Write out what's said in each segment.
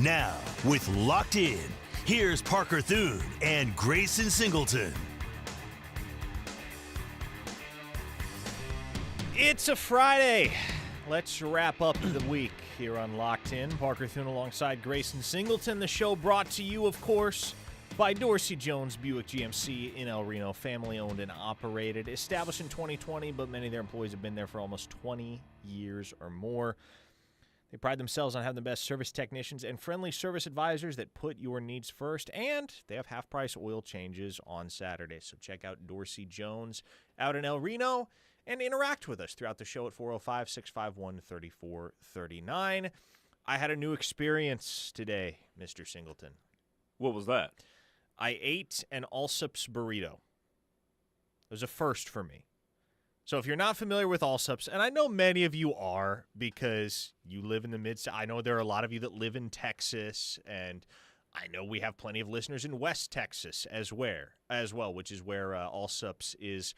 Now, with Locked In, here's Parker Thune and Grayson Singleton. It's a Friday. Let's wrap up the week here on Locked In. Parker Thune alongside Grayson Singleton. The show brought to you, of course, by Dorsey Jones Buick GMC in El Reno, family-owned and operated. Established in 2020, but many of their employees have been there for almost 20 years or more. They pride themselves on having the best service technicians and friendly service advisors that put your needs first, and they have half-price oil changes on Saturdays. So check out Dorsey Jones out in El Reno and interact with us throughout the show at 405-651-3439. I had a new experience today, Mr. Singleton. What was that? I ate an Alps burrito. It was a first for me. So if you're not familiar with Alps, and I know many of you are because you live in the mid-south. I know there are a lot of you that live in Texas, and I know we have plenty of listeners in West Texas as well, which is where Alps is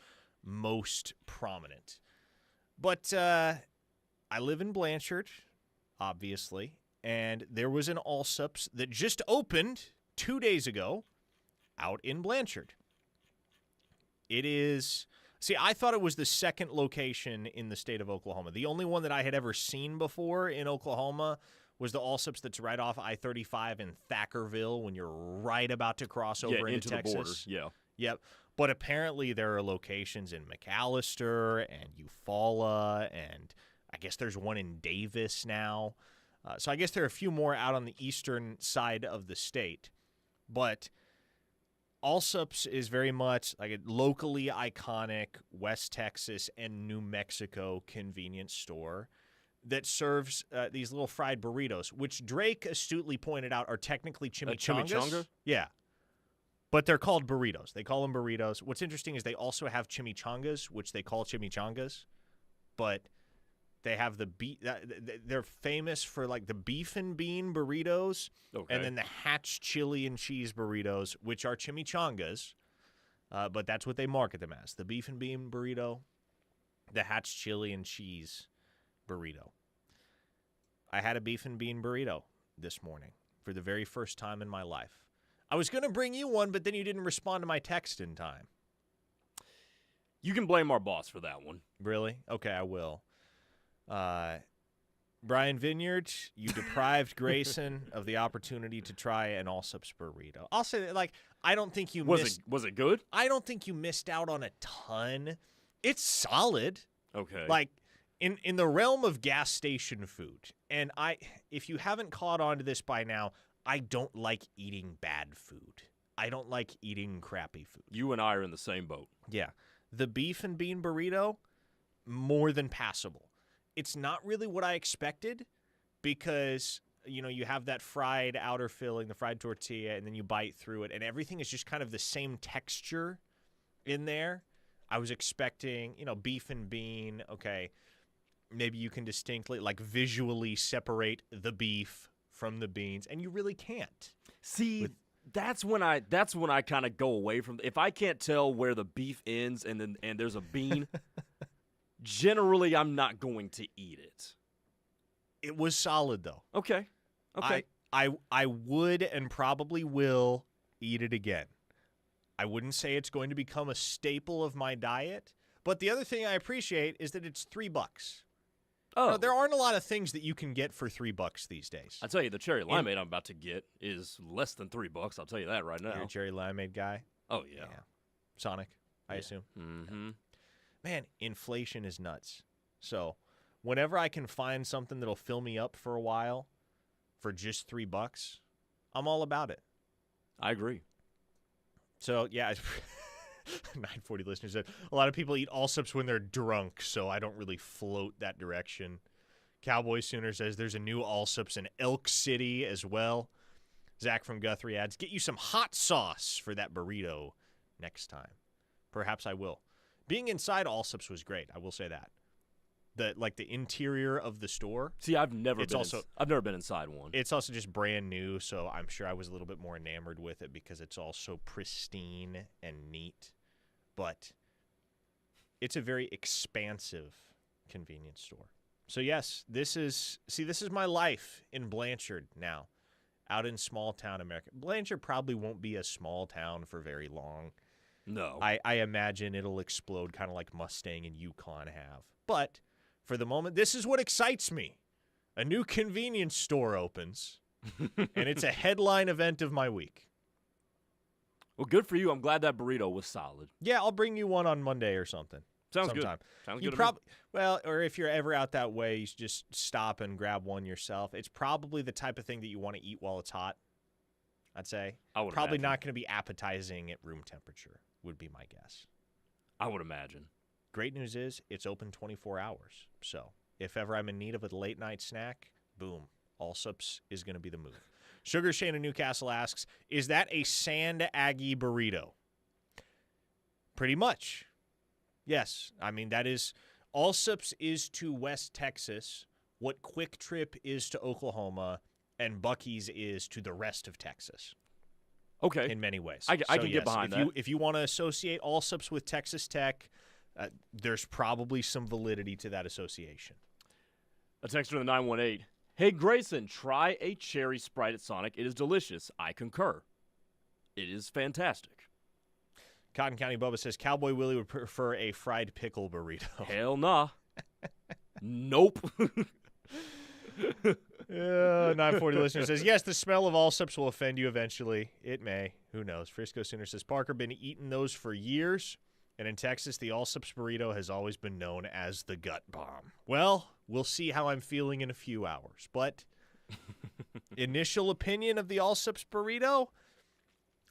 most prominent. But I live in Blanchard, obviously, and there was an Alps that just opened 2 days ago out in Blanchard. It is... See, I thought it was the second location in the state of Oklahoma. The only one that I had ever seen before in Oklahoma was the Alps that's right off I-35 in Thackerville when you're right about to cross over into Texas. The border. Yeah. Yep. But apparently there are locations in McAllister and Eufaula, and I guess there's one in Davis now. So I guess there are a few more out on the eastern side of the state. But Alps is very much like a locally iconic West Texas and New Mexico convenience store that serves these little fried burritos, which Drake astutely pointed out are technically chimichangas. Chimichanga? Yeah. But they're called burritos. They call them burritos. What's interesting is they also have chimichangas, which they call chimichangas, but they have the beef. They're famous for like the beef and bean burritos, and then the Hatch chili and cheese burritos, which are chimichangas. But that's what they market them as: the beef and bean burrito, the Hatch chili and cheese burrito. I had a beef and bean burrito this morning for the very first time in my life. I was going to bring you one, but then you didn't respond to my text in time. You can blame our boss for that one. Really? Okay, I will. Brian Vineyard, you deprived Grayson of the opportunity to try an Alps burrito. I'll say that, like, I don't think you missed. Was it good? I don't think you missed out on a ton. It's solid. Okay. Like, in the realm of gas station food, and if you haven't caught on to this by now, I don't like eating bad food. I don't like eating crappy food. You and I are in the same boat. Yeah. The beef and bean burrito, more than passable. It's not really what I expected because, you know, you have that fried outer filling, the fried tortilla, and then you bite through it, and everything is just kind of the same texture in there. I was expecting, you know, beef and bean, okay, maybe you can distinctly, like, visually separate the beef from the beans, and you really can't. See, that's when I kind of go away from. If I can't tell where the beef ends and there's a bean, generally I'm not going to eat it. It was solid though. Okay. I would and probably will eat it again. I wouldn't say it's going to become a staple of my diet, but the other thing I appreciate is that it's $3. Oh, now, there aren't a lot of things that you can get for $3 these days. I tell you, the cherry limeade I'm about to get is less than $3. I'll tell you that right now. You're a cherry limeade guy? Oh yeah. Sonic, I assume. Mm-hmm. Man, inflation is nuts. So, whenever I can find something that'll fill me up for a while for just $3, I'm all about it. I agree. So, yeah, 940 listeners said a lot of people eat Alps when they're drunk, so I don't really float that direction. Cowboy Sooner says there's a new Alps in Elk City as well. Zach from Guthrie adds, get you some hot sauce for that burrito next time. Perhaps I will. Being inside Alps was great. I will say that. The interior of the store. See, I've never been inside one. It's also just brand new, so I'm sure I was a little bit more enamored with it because it's all so pristine and neat. But it's a very expansive convenience store. So yes, this is my life in Blanchard now. out in small town America. Blanchard probably won't be a small town for very long. No. I imagine it'll explode kind of like Mustang and Yukon have. But for the moment, this is what excites me. A new convenience store opens, and it's a headline event of my week. Well, good for you. I'm glad that burrito was solid. Yeah, I'll bring you one on Monday or something. Sounds sometime. good. Sounds You good. probably well, or if you're ever out that way, you should just stop and grab one yourself. It's probably the type of thing that you want to eat while it's hot. I'd say I would probably imagine. not going to be appetizing at room temperature. Would be my guess. I would imagine. Great news is it's open 24 hours. So if ever I'm in need of a late night snack, boom, Allsup's is going to be the move. Sugar Shane in Newcastle asks, is that a Sand Aggie burrito? Pretty much. Yes. I mean, that is, Allsup's is to West Texas what Quick Trip is to Oklahoma and Buc-ee's is to the rest of Texas. Okay. In many ways. I can get behind that. If you want to associate Allsup's with Texas Tech, there's probably some validity to that association. A texter in the 918. Hey, Grayson, try a cherry Sprite at Sonic. It is delicious. I concur. It is fantastic. Cotton County Bubba says Cowboy Willie would prefer a fried pickle burrito. Hell nah. Nope. 940 listener says, yes, the smell of Allsup's will offend you eventually. It may. Who knows? Frisco Sooner says, Parker, been eating those for years. And in Texas, the Allsup's burrito has always been known as the gut bomb. Well, we'll see how I'm feeling in a few hours. But initial opinion of the Allsup's burrito,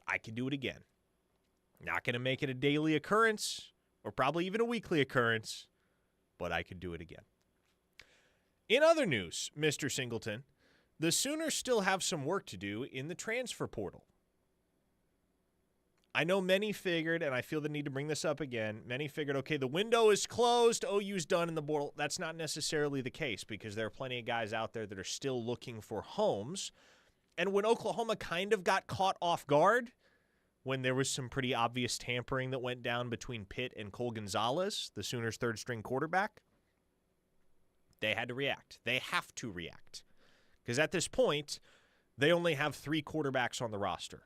I can do it again. Not going to make it a daily occurrence or probably even a weekly occurrence, but I could do it again. In other news, Mr. Singleton, the Sooners still have some work to do in the transfer portal. I know many figured, and I feel the need to bring this up again, many figured, okay, the window is closed, OU's done in the portal. That's not necessarily the case because there are plenty of guys out there that are still looking for homes. And when Oklahoma kind of got caught off guard, when there was some pretty obvious tampering that went down between Pitt and Cole Gonzalez, the Sooners' third-string quarterback, they had to react. They have to react. Because at this point, they only have 3 quarterbacks on the roster.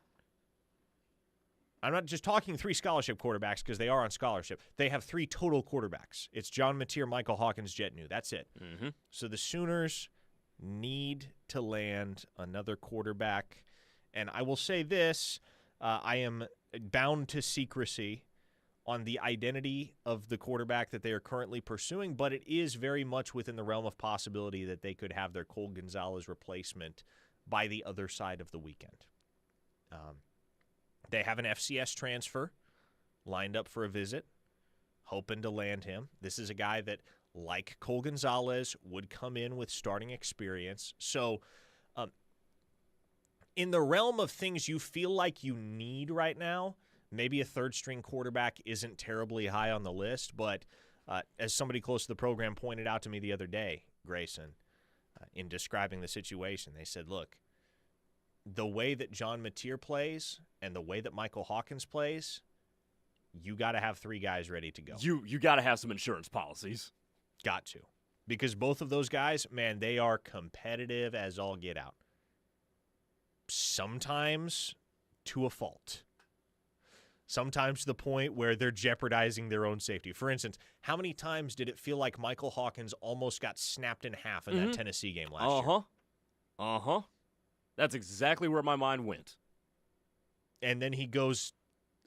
I'm not just talking 3 scholarship quarterbacks because they are on scholarship. They have 3 total quarterbacks. It's John Mateer, Michael Hawkins, Jet New. That's it. Mm-hmm. So the Sooners need to land another quarterback. And I will say this, I am bound to secrecy on the identity of the quarterback that they are currently pursuing, but it is very much within the realm of possibility that they could have their Cole Gonzalez replacement by the other side of the weekend. They have an FCS transfer lined up for a visit, hoping to land him. This is a guy that, like Cole Gonzalez, would come in with starting experience. So in the realm of things you feel like you need right now, maybe a third-string quarterback isn't terribly high on the list, but as somebody close to the program pointed out to me the other day, Grayson, in describing the situation, they said, look, the way that John Mateer plays and the way that Michael Hawkins plays, you got to have 3 guys ready to go. You got to have some insurance policies. Got to. Because both of those guys, man, they are competitive as all get out. Sometimes to a fault. Sometimes to the point where they're jeopardizing their own safety. For instance, how many times did it feel like Michael Hawkins almost got snapped in half in that Tennessee game last year? Uh-huh. That's exactly where my mind went. And then he goes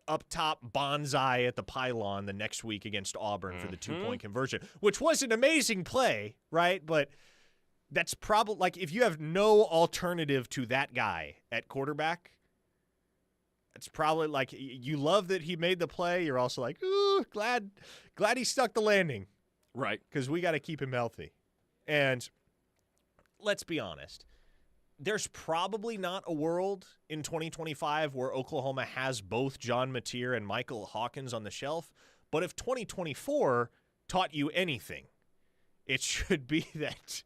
up top bonsai at the pylon the next week against Auburn for the 2-point conversion, which was an amazing play, right? But that's probably, like, if you have no alternative to that guy at quarterback, it's probably like you love that he made the play. You're also like, ooh, glad he stuck the landing. Right. Because we got to keep him healthy. And let's be honest. There's probably not a world in 2025 where Oklahoma has both John Mateer and Michael Hawkins on the shelf. But if 2024 taught you anything, it should be that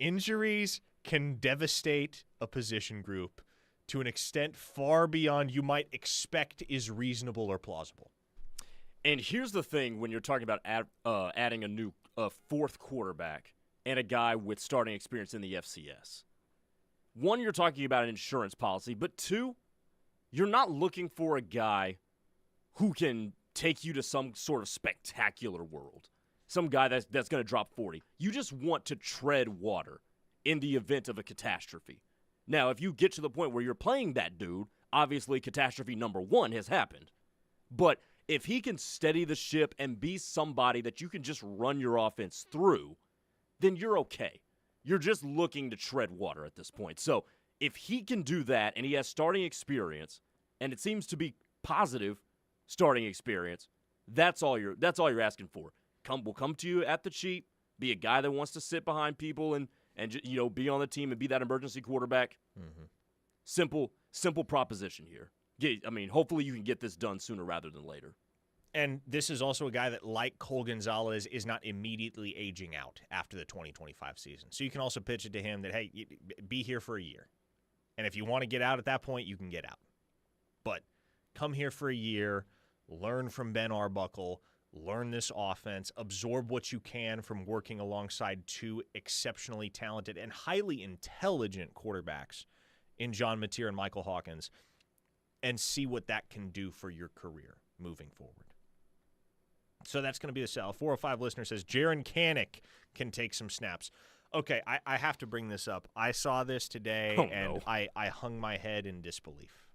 injuries can devastate a position group to an extent far beyond you might expect is reasonable or plausible. And here's the thing when you're talking about adding a new 4th quarterback and a guy with starting experience in the FCS. one, you're talking about an insurance policy, but two, you're not looking for a guy who can take you to some sort of spectacular world, some guy that's going to drop 40. You just want to tread water in the event of a catastrophe. Now, if you get to the point where you're playing that dude, obviously catastrophe number 1 has happened. But if he can steady the ship and be somebody that you can just run your offense through, then you're okay. You're just looking to tread water at this point. So if he can do that and he has starting experience, and it seems to be positive starting experience, that's all you're asking for. We'll come to you at the cheap, be a guy that wants to sit behind people and be on the team and be that emergency quarterback. Mm-hmm. Simple proposition here. Hopefully you can get this done sooner rather than later. And this is also a guy that, like Cole Gonzalez, is not immediately aging out after the 2025 season. So you can also pitch it to him that, hey, be here for a year. And if you want to get out at that point, you can get out. But come here for a year, learn from Ben Arbuckle, learn this offense, absorb what you can from working alongside 2 exceptionally talented and highly intelligent quarterbacks in John Mateer and Michael Hawkins, and see what that can do for your career moving forward. So that's going to be the sell. 405 listener says, Jaron Kanik can take some snaps. Okay, I have to bring this up. I saw this today, and I hung my head in disbelief.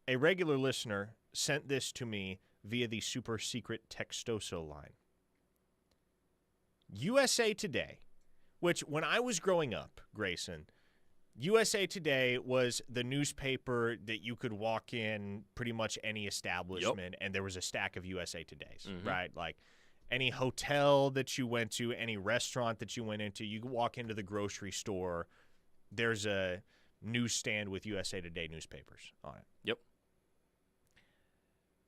A regular listener sent this to me via the super secret Textoso line. USA Today, which when I was growing up, Grayson, USA Today was the newspaper that you could walk in pretty much any establishment, and there was a stack of USA Todays, right? Like any hotel that you went to, any restaurant that you went into, you could walk into the grocery store, there's a newsstand with USA Today newspapers on it. Yep.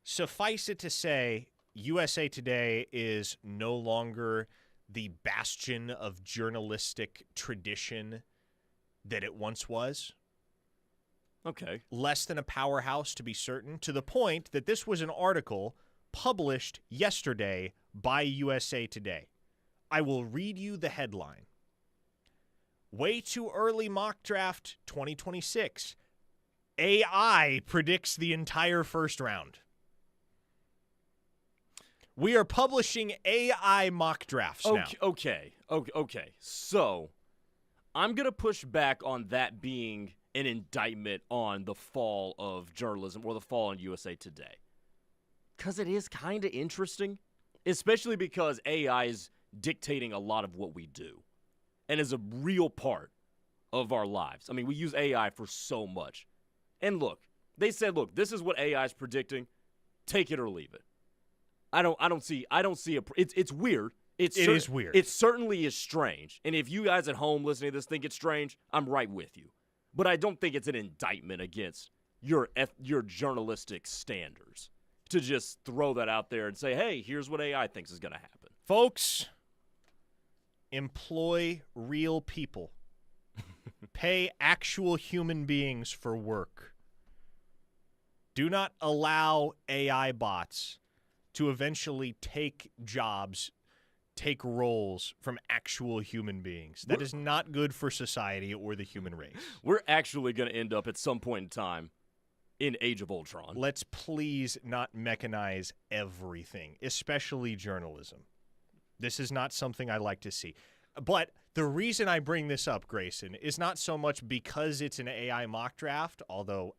Suffice it to say, USA Today is no longer the bastion of journalistic tradition that it once was. Okay. Less than a powerhouse, to be certain, to the point that this was an article published yesterday by USA Today. I will read you the headline. Way too early mock draft 2026. AI predicts the entire first round. We are publishing AI mock drafts now. Okay. So, I'm going to push back on that being an indictment on the fall of journalism or the fall on USA Today. Because it is kind of interesting, especially because AI is dictating a lot of what we do and is a real part of our lives. I mean, we use AI for so much. And look, they said, look, this is what AI is predicting. Take it or leave it. I don't see it's weird. It is weird. It certainly is strange. And if you guys at home listening to this think it's strange, I'm right with you. But I don't think it's an indictment against your journalistic standards to just throw that out there and say, hey, here's what AI thinks is going to happen. Folks, employ real people. Pay actual human beings for work. Do not allow AI bots to eventually take jobs, take roles from actual human beings. That is not good for society or the human race. We're actually going to end up at some point in time in Age of Ultron. Let's please not mechanize everything, especially journalism. This is not something I like to see. But the reason I bring this up, Grayson, is not so much because it's an AI mock draft, although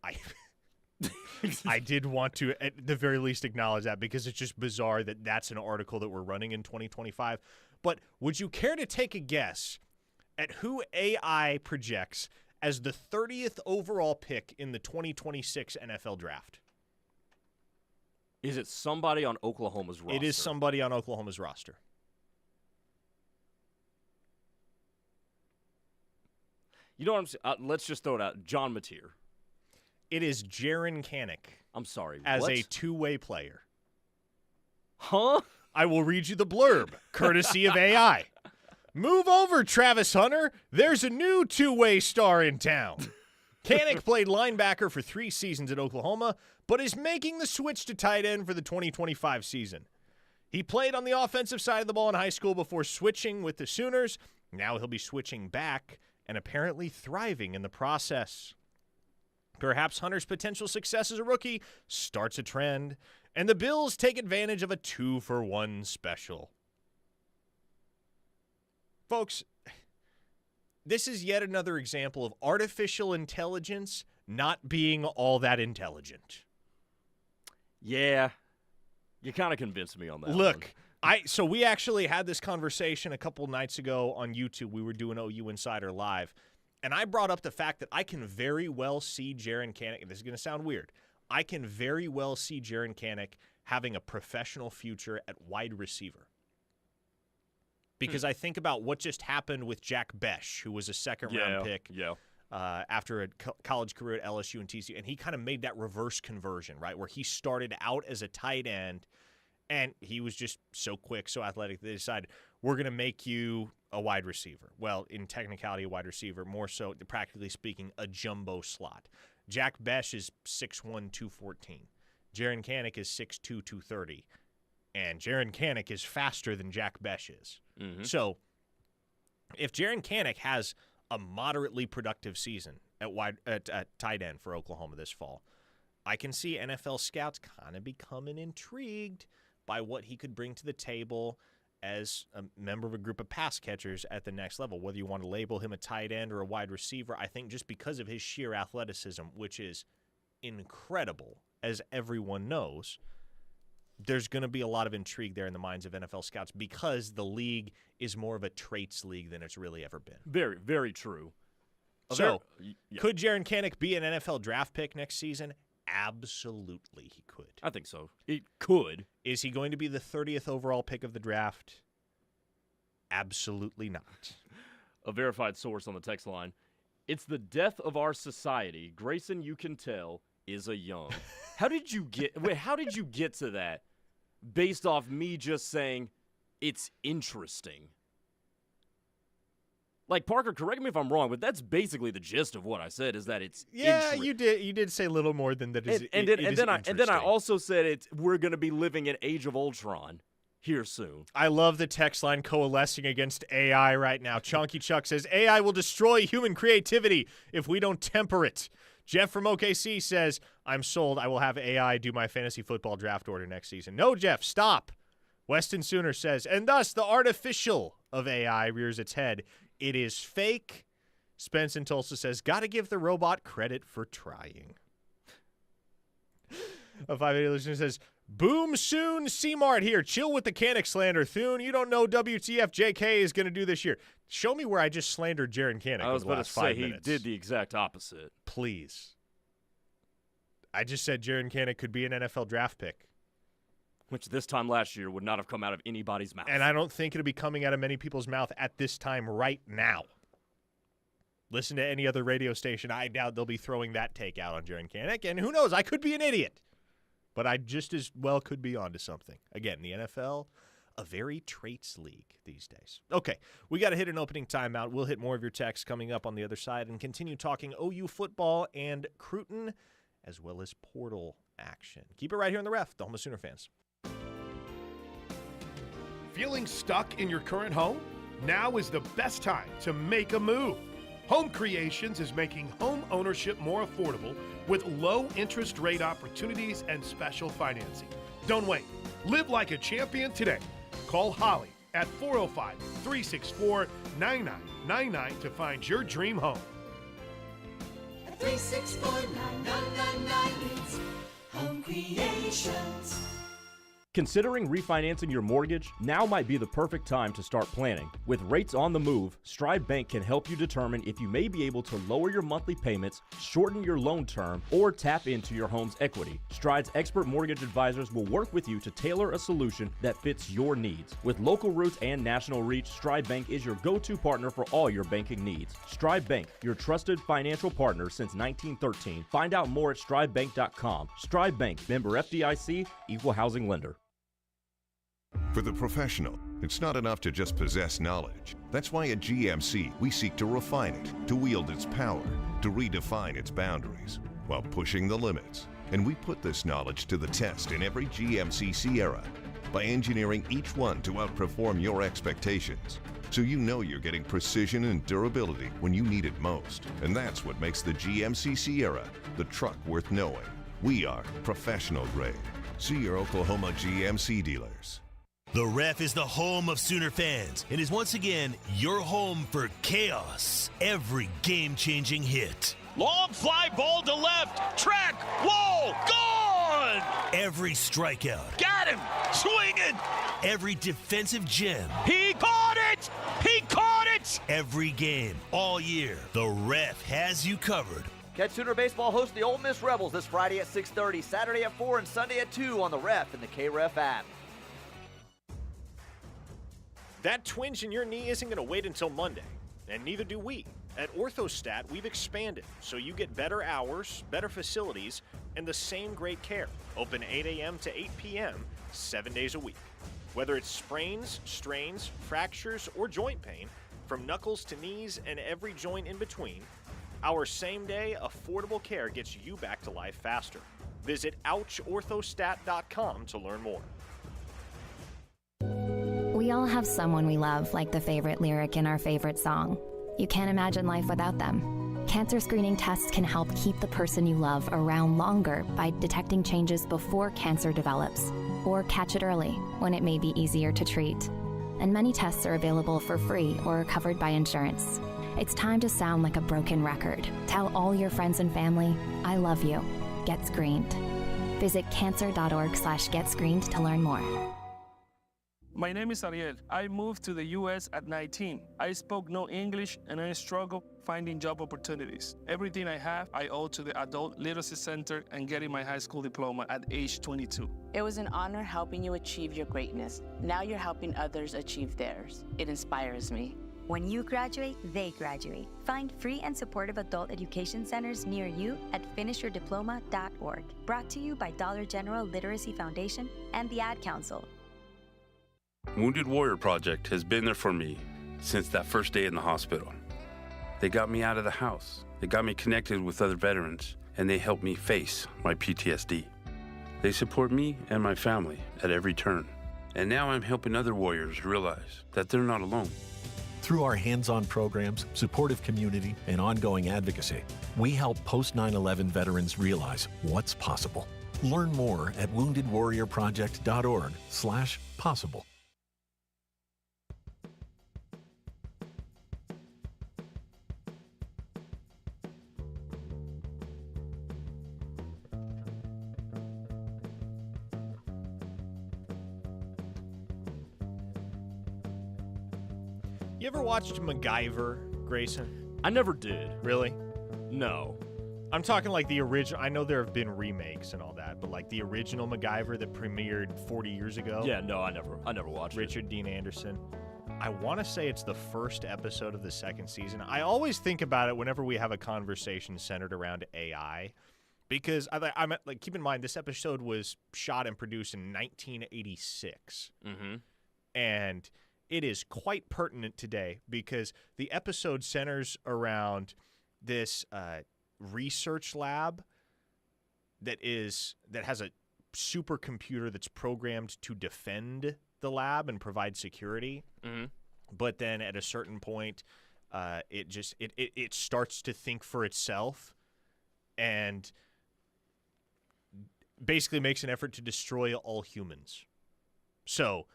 I did want to, at the very least, acknowledge that because it's just bizarre that that's an article that we're running in 2025. But would you care to take a guess at who AI projects as the 30th overall pick in the 2026 NFL Draft? Is it somebody on Oklahoma's roster? It is somebody on Oklahoma's roster. You know what I'm saying? Let's just throw it out. John Mateer. It is Jaron Kanik. I'm sorry. As what? a two-way player. Huh? I will read you the blurb, courtesy of AI. Move over, Travis Hunter. There's a new two-way star in town. Kanik played linebacker for 3 seasons at Oklahoma, but is making the switch to tight end for the 2025 season. He played on the offensive side of the ball in high school before switching with the Sooners, Now he'll be switching back and apparently thriving in the process. Perhaps Hunter's potential success as a rookie starts a trend, and the Bills take advantage of a 2-for-1 special. Folks, this is yet another example of artificial intelligence not being all that intelligent. Yeah, you kind of convinced me on that Look, one. So we actually had this conversation a couple nights ago on YouTube. We were doing OU Insider Live, and I brought up the fact that I can very well see Jaren Kanak, and this is going to sound weird, I can very well see Jaren Kanak having a professional future at wide receiver. Because I think about what just happened with Jack Besh, who was a second-round pick after a college career at LSU and TCU, and he kind of made that reverse conversion, right, where he started out as a tight end, and he was just so quick, so athletic, they decided, we're going to make you a wide receiver. Well, in technicality, a wide receiver, more so, practically speaking, a jumbo slot. Jack Besh is 6'1", 214. Jaren Kanak is 6'2", 230. And Jaren Kanak is faster than Jack Besh is. Mm-hmm. So if Jaren Kanak has a moderately productive season at tight end for Oklahoma this fall, I can see NFL scouts kind of becoming intrigued by what he could bring to the table as a member of a group of pass catchers at the next level. Whether you want to label him a tight end or a wide receiver, I think just because of his sheer athleticism, which is incredible, as everyone knows, there's going to be a lot of intrigue there in the minds of NFL scouts because the league is more of a traits league than it's really ever been. Very, very true. So, could Jaren Kanak be an NFL draft pick next season? Absolutely, he could. I think so. It could. Is he going to be the 30th overall pick of the draft? Absolutely not. A verified source on the text line. It's the death of our society. Grayson, you can tell, is a young. How did you get to that based off me just saying it's interesting? Like, Parker, correct me if I'm wrong, but that's basically the gist of what I said, is that it's interesting. You did say a little more than that. And then I also said we're going to be living in Age of Ultron here soon. I love the text line coalescing against AI right now. Chonky Chuck says, AI will destroy human creativity if we don't temper it. Jeff from OKC says, I'm sold. I will have AI do my fantasy football draft order next season. No, Jeff, stop. Weston Sooner says, and thus the artificial of AI rears its head. It is fake. Spence in Tulsa says, got to give the robot credit for trying. A 580 listener says, boom soon, C-Mart here. Chill with the Kanak slander, Thune. You don't know WTF JK is going to do this year. Show me where I just slandered Jaren Kanak. I was about to say he did the exact opposite. Please. I just said Jaren Kanak could be an NFL draft pick. Which this time last year would not have come out of anybody's mouth. And I don't think it'll be coming out of many people's mouth at this time right now. Listen to any other radio station. I doubt they'll be throwing that take out on Jaren Kanak. And who knows? I could be an idiot. But I just as well could be onto something. Again, the NFL, a very traits league these days. Okay, we got to hit an opening timeout. We'll hit more of your texts coming up on the other side and continue talking OU football and Crootin, as well as portal action. Keep it right here on The Ref, the home of Sooner fans. Feeling stuck in your current home? Now is the best time to make a move. Home Creations is making home ownership more affordable with low interest rate opportunities and special financing. Don't wait. Live like a champion today. Call Holly at 405-364-9999 to find your dream home. 364-9999 means Home Creations. Considering refinancing your mortgage? Now might be the perfect time to start planning. With rates on the move, Stride Bank can help you determine if you may be able to lower your monthly payments, shorten your loan term, or tap into your home's equity. Stride's expert mortgage advisors will work with you to tailor a solution that fits your needs. With local roots and national reach, Stride Bank is your go-to partner for all your banking needs. Stride Bank, your trusted financial partner since 1913. Find out more at stridebank.com. Stride Bank, member FDIC, equal housing lender. For the professional, it's not enough to just possess knowledge. That's why at GMC, we seek to refine it, to wield its power, to redefine its boundaries, while pushing the limits. And we put this knowledge to the test in every GMC Sierra. by engineering each one to outperform your expectations. So you know you're getting precision and durability when you need it most. And that's what makes the GMC Sierra the truck worth knowing. We are professional grade. See your Oklahoma GMC dealers. The Ref is the home of Sooner fans and is once again your home for chaos. Every game-changing hit. Long fly ball to left. Track. Whoa. Gone. Every strikeout. Got him. Swinging. Every defensive gem. He caught it. He caught it. Every game. All year. The Ref has you covered. Catch Sooner Baseball host the Ole Miss Rebels this Friday at 6:30, Saturday at 4, and Sunday at 2 on the Ref and the KREF app. That twinge in your knee isn't going to wait until Monday, and neither do we. At Orthostat, we've expanded, so you get better hours, better facilities, and the same great care. Open 8 a.m. to 8 p.m., 7 days a week. Whether it's sprains, strains, fractures, or joint pain, from knuckles to knees and every joint in between, our same-day, affordable care gets you back to life faster. Visit OuchOrthostat.com to learn more. We all have someone we love, like the favorite lyric in our favorite song. You can't imagine life without them. Cancer screening tests can help keep the person you love around longer by detecting changes before cancer develops, or catch it early when it may be easier to treat. And many tests are available for free or are covered by insurance. It's time to sound like a broken record. Tell all your friends and family, I love you. Get screened. Visit cancer.org/getscreened to learn more. My name is Ariel. I moved to the U.S. at 19. I spoke no English and I struggled finding job opportunities. Everything I have, I owe to the Adult Literacy Center and getting my high school diploma at age 22. It was an honor helping you achieve your greatness. Now you're helping others achieve theirs. It inspires me. When you graduate, they graduate. Find free and supportive adult education centers near you at finishyourdiploma.org. Brought to you by Dollar General Literacy Foundation and the Ad Council. Wounded Warrior Project has been there for me since that first day in the hospital. They got me out of the house. They got me connected with other veterans, and they helped me face my PTSD. They support me and my family at every turn. And now I'm helping other warriors realize that they're not alone. Through our hands-on programs, supportive community, and ongoing advocacy, we help post-9/11 veterans realize what's possible. Learn more at woundedwarriorproject.org/possible. You ever watched MacGyver, Grayson? I never did. Really? No. I'm talking like the original. I know there have been remakes and all that, but like the original MacGyver that premiered 40 years ago. Yeah, no, I never watched Richard Dean Anderson. I want to say it's the first episode of the second season. I always think about it whenever we have a conversation centered around AI, because I'm like, keep in mind this episode was shot and produced in 1986, and it is quite pertinent today because the episode centers around this research lab that has a supercomputer that's programmed to defend the lab and provide security. But then at a certain point, it starts to think for itself and basically makes an effort to destroy all humans. So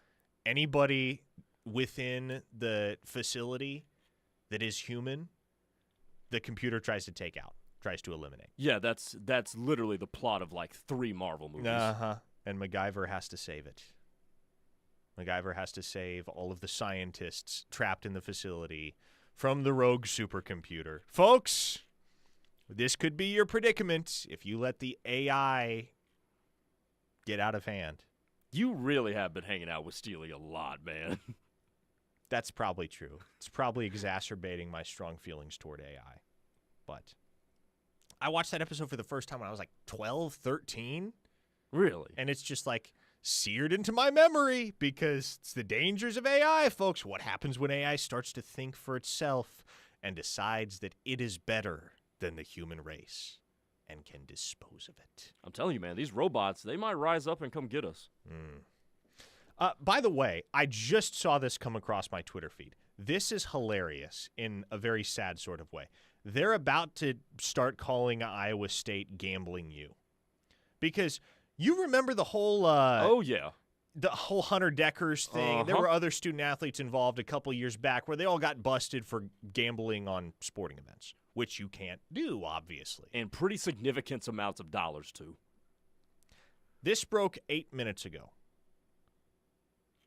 anybody within the facility that is human, the computer tries to take out, tries to eliminate. Yeah, that's literally the plot of like 3 Marvel movies. And MacGyver has to save it. MacGyver has to save all of the scientists trapped in the facility from the rogue supercomputer. Folks, this could be your predicament if you let the AI get out of hand. You really have been hanging out with Steely a lot, man. That's probably true. It's probably exacerbating my strong feelings toward AI. But I watched that episode for the first time when I was like 12, 13. Really? And it's just like seared into my memory because it's the dangers of AI, folks. What happens when AI starts to think for itself and decides that it is better than the human race and can dispose of it? I'm telling you, man, these robots, they might rise up and come get us. By the way, I just saw this come across my Twitter feed. This is hilarious in a very sad sort of way. They're about to start calling Iowa State Gambling U. Because you remember the whole the whole Hunter Deckers thing. There were other student athletes involved a couple years back where they all got busted for gambling on sporting events, which you can't do, obviously. And pretty significant amounts of dollars, too. This broke 8 minutes ago.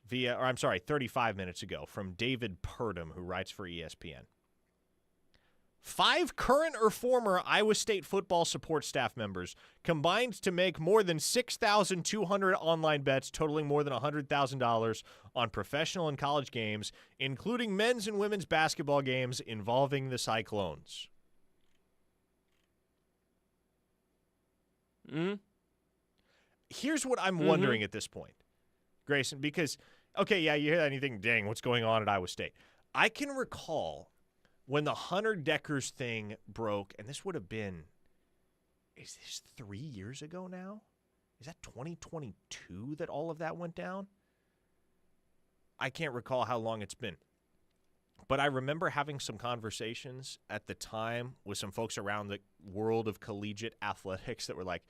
35 minutes ago from David Purdom, who writes for ESPN. 5 current or former Iowa State football support staff members combined to make more than 6,200 online bets totaling more than $100,000 on professional and college games, including men's and women's basketball games involving the Cyclones. Here's what I'm wondering at this point, Grayson, because, okay, yeah, you hear that and you think, dang, what's going on at Iowa State? I can recall when the Hunter Deckers thing broke, and this would have been, is this 3 years ago now? Is that 2022 that all of that went down? I can't recall how long it's been. But I remember having some conversations at the time with some folks around the world of collegiate athletics that were like,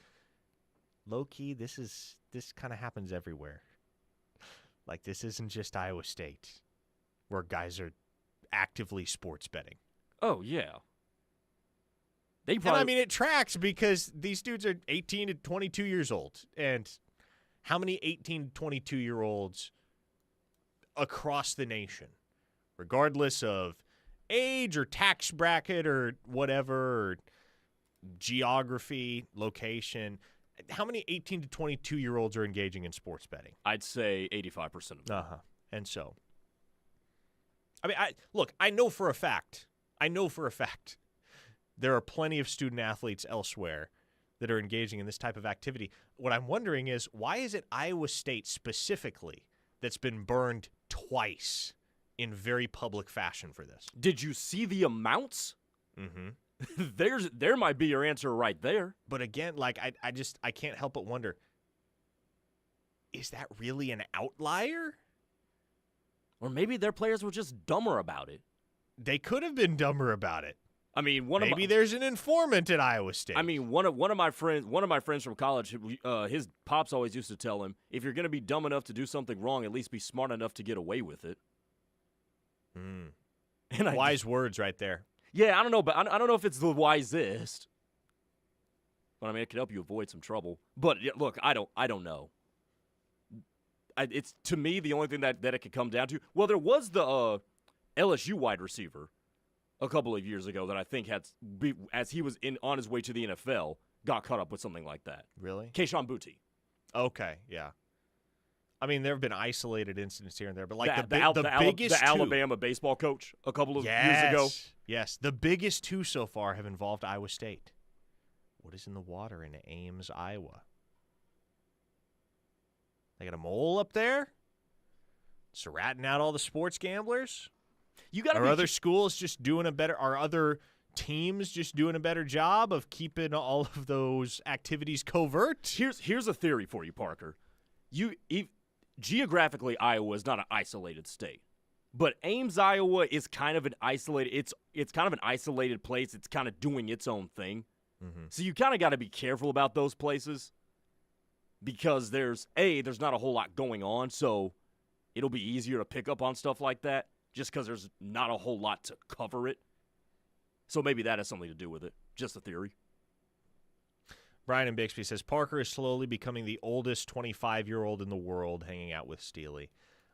low-key, this kind of happens everywhere. Like, this isn't just Iowa State, where guys are actively sports betting. Oh, yeah. And I mean, it tracks because these dudes are 18 to 22 years old. And how many 18 to 22-year-olds across the nation, regardless of age or tax bracket or whatever, or geography, location, how many 18 to 22-year-olds are engaging in sports betting? I'd say 85% of them. And so, I mean, I know for a fact, there are plenty of student athletes elsewhere that are engaging in this type of activity. What I'm wondering is, why is it Iowa State specifically that's been burned twice in very public fashion for this? Did you see the amounts? Mm-hmm. There might be your answer right there. But again, like, I can't help but wonder, is that really an outlier? Or maybe their players were just dumber about it. They could have been dumber about it. I mean, maybe there's an informant at Iowa State. I mean, one of my friends from college, his pops always used to tell him, if you're going to be dumb enough to do something wrong, at least be smart enough to get away with it. And wise words right there. Yeah, I don't know, but I don't know if it's the wisest. But I mean, it could help you avoid some trouble. But look, I don't know. It's, to me, the only thing that it could come down to. Well, there was the LSU wide receiver a couple of years ago that I think as he was on his way to the NFL, got caught up with something like that. Really? Keyshawn Boutte. Okay, yeah. I mean, there have been isolated incidents here and there, but like the biggest the Alabama baseball coach a couple of years ago. Yes, the biggest two so far have involved Iowa State. What is in the water in Ames, Iowa? They got a mole up there? It's ratting out all the sports gamblers? Are other schools just doing a better? Are other teams just doing a better job of keeping all of those activities covert? Here's a theory for you, Parker. Geographically, Iowa is not an isolated state, but Ames, Iowa is kind of an isolated. It's kind of an isolated place. It's kind of doing its own thing. Mm-hmm. So you kind of got to be careful about those places because there's not a whole lot going on, so it'll be easier to pick up on stuff like that just because there's not a whole lot to cover it. So maybe that has something to do with it. Just a theory. Brian in Bixby says, Parker is slowly becoming the oldest 25-year-old in the world hanging out with Steely.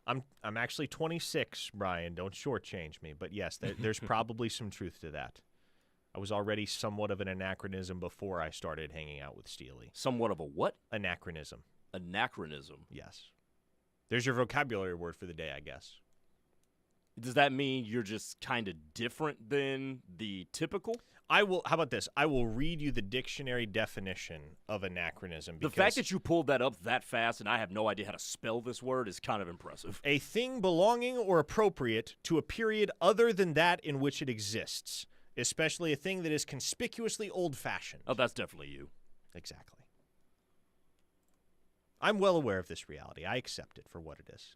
I'm actually 26, Brian. Don't shortchange me. But yes, there's probably some truth to that. I was already somewhat of an anachronism before I started hanging out with Steely. Somewhat of a what? Anachronism. Anachronism? Yes. There's your vocabulary word for the day, I guess. Does that mean you're just kind of different than the typical? How about this? I will read you the dictionary definition of anachronism. The fact that you pulled that up that fast and I have no idea how to spell this word is kind of impressive. A thing belonging or appropriate to a period other than that in which it exists, especially a thing that is conspicuously old-fashioned. Oh, that's definitely you. Exactly. I'm well aware of this reality. I accept it for what it is.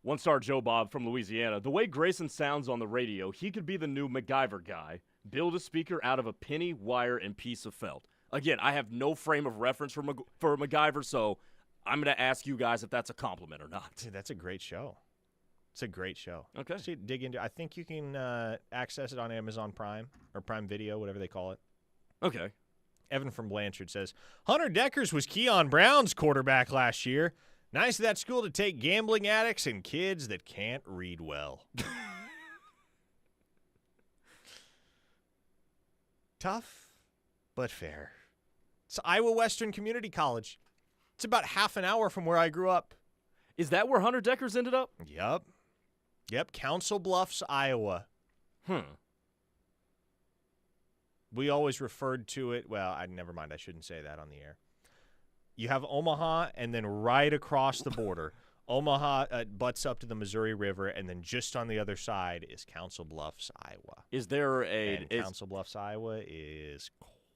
One-star Joe Bob from Louisiana. The way Grayson sounds on the radio, he could be the new MacGyver guy. Build a speaker out of a penny, wire, and piece of felt. Again, I have no frame of reference for MacGyver, so I'm going to ask you guys if that's a compliment or not. Dude, that's a great show. It's a great show. Okay. So dig into. I think you can access it on Amazon Prime or Prime Video, whatever they call it. Okay. Evan from Blanchard says, Hunter Deckers was Keon Brown's quarterback last year. Nice of that school to take gambling addicts and kids that can't read well. Tough, but fair. It's Iowa Western Community College. It's about half an hour from where I grew up. Is that where Hunter Deckers ended up? Yep, Council Bluffs, Iowa. We always referred to it, never mind, I shouldn't say that on the air. You have Omaha, and then right across the border, Omaha butts up to the Missouri River, and then just on the other side is Council Bluffs, Iowa. Council Bluffs, Iowa is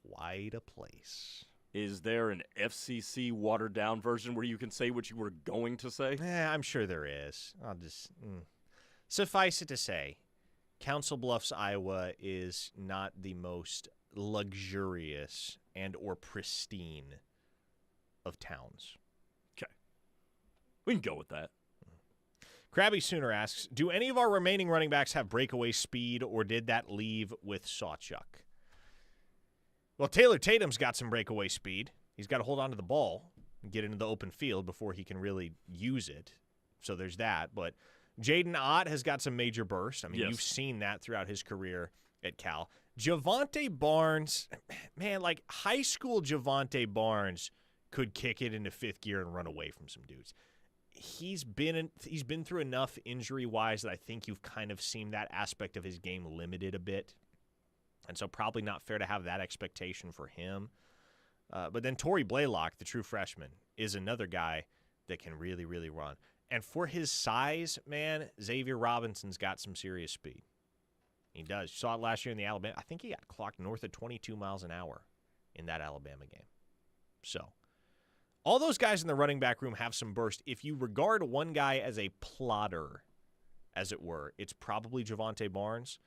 quite a place. Is there an FCC watered-down version where you can say what you were going to say? I'm sure there is. I'll just suffice it to say, Council Bluffs, Iowa is not the most luxurious and or pristine of towns. Okay. We can go with that. Krabby Sooner asks, do any of our remaining running backs have breakaway speed, or did that leave with Sawchuk? Well, Taylor Tatum's got some breakaway speed. He's got to hold on to the ball and get into the open field before he can really use it. So there's that. But Jaden Ott has got some major bursts. I mean, You've seen that throughout his career at Cal. Javonte Barnes, man, like high school Javonte Barnes could kick it into fifth gear and run away from some dudes. He's been through enough injury-wise that I think you've kind of seen that aspect of his game limited a bit. And so probably not fair to have that expectation for him. But then Torrey Blaylock, the true freshman, is another guy that can really, really run. And for his size, man, Xavier Robinson's got some serious speed. He does. You saw it last year in the Alabama. I think he got clocked north of 22 miles an hour in that Alabama game. So all those guys in the running back room have some burst. If you regard one guy as a plotter, as it were, it's probably Javonte Barnes.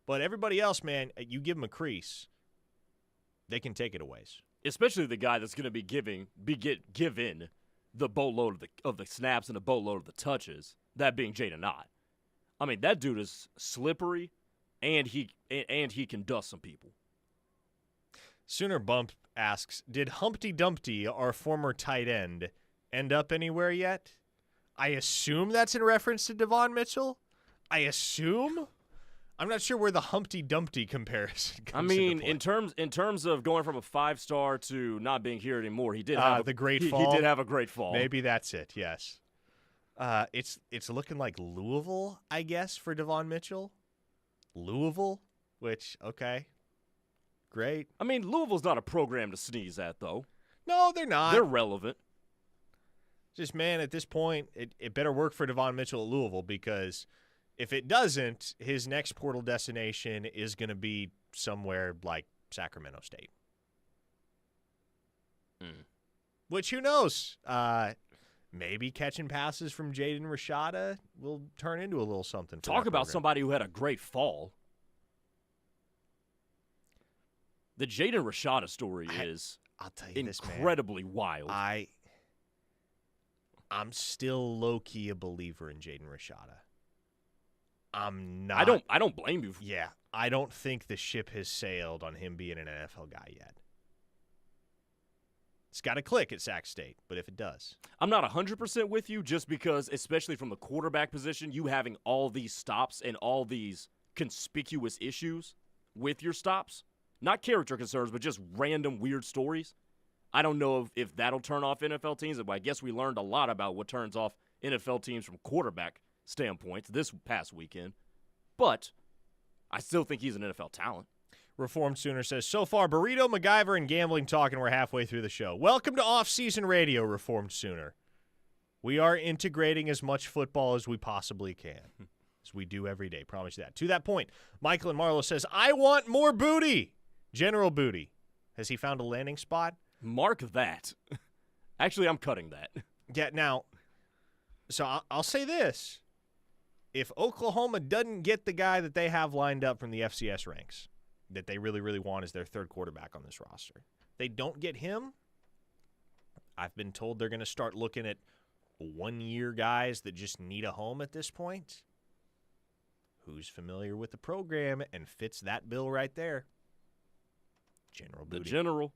But everybody else, man, you give them a crease, they can take it a ways. Especially the guy that's going to be given the boatload of the snaps and the boatload of the touches, that being Jaden Ott. I mean, that dude is slippery, and he can dust some people. Sooner Bump asks, did Humpty Dumpty, our former tight end, end up anywhere yet? I assume that's in reference to Devon Mitchell. I assume. I'm not sure where the Humpty Dumpty comparison comes into play. in terms of going from a 5-star to not being here anymore, he did have the great fall. He did have a great fall. Maybe that's it. Yes. It's looking like Louisville, I guess, for Devon Mitchell. Louisville, which okay, great. I mean, Louisville's not a program to sneeze at, though. No, they're not. They're relevant. Just man, at this point, it better work for Devon Mitchell at Louisville, because if it doesn't, his next portal destination is going to be somewhere like Sacramento State. Which, who knows? Maybe catching passes from Jaden Rashada will turn into a little something. Talk about somebody who had a great fall. The Jaden Rashada story is I'll tell you incredibly wild. I'm still low-key a believer in Jaden Rashada. I'm not. I don't blame you. Yeah, I don't think the ship has sailed on him being an NFL guy yet. It's got to click at Sac State, but if it does. I'm not 100% with you, just because, especially from the quarterback position, you having all these stops and all these conspicuous issues with your stops. Not character concerns, but just random weird stories. I don't know if that'll turn off NFL teams. I guess we learned a lot about what turns off NFL teams from quarterback standpoints this past weekend. But I still think he's an NFL talent. Reformed Sooner says, so far, burrito, MacGyver, and gambling talk, and we're halfway through the show. Welcome to off-season radio, Reformed Sooner. We are integrating as much football as we possibly can, as we do every day. Promise you that. To that point, Michael and Marlo says, I want more booty. General Booty. Has he found a landing spot? Mark that. Actually, I'm cutting that. Yeah, now, so I'll say this. If Oklahoma doesn't get the guy that they have lined up from the FCS ranks that they really, really want as their third quarterback on this roster, they don't get him, I've been told they're going to start looking at one-year guys that just need a home at this point. Who's familiar with the program and fits that bill right there? General Booty. The General.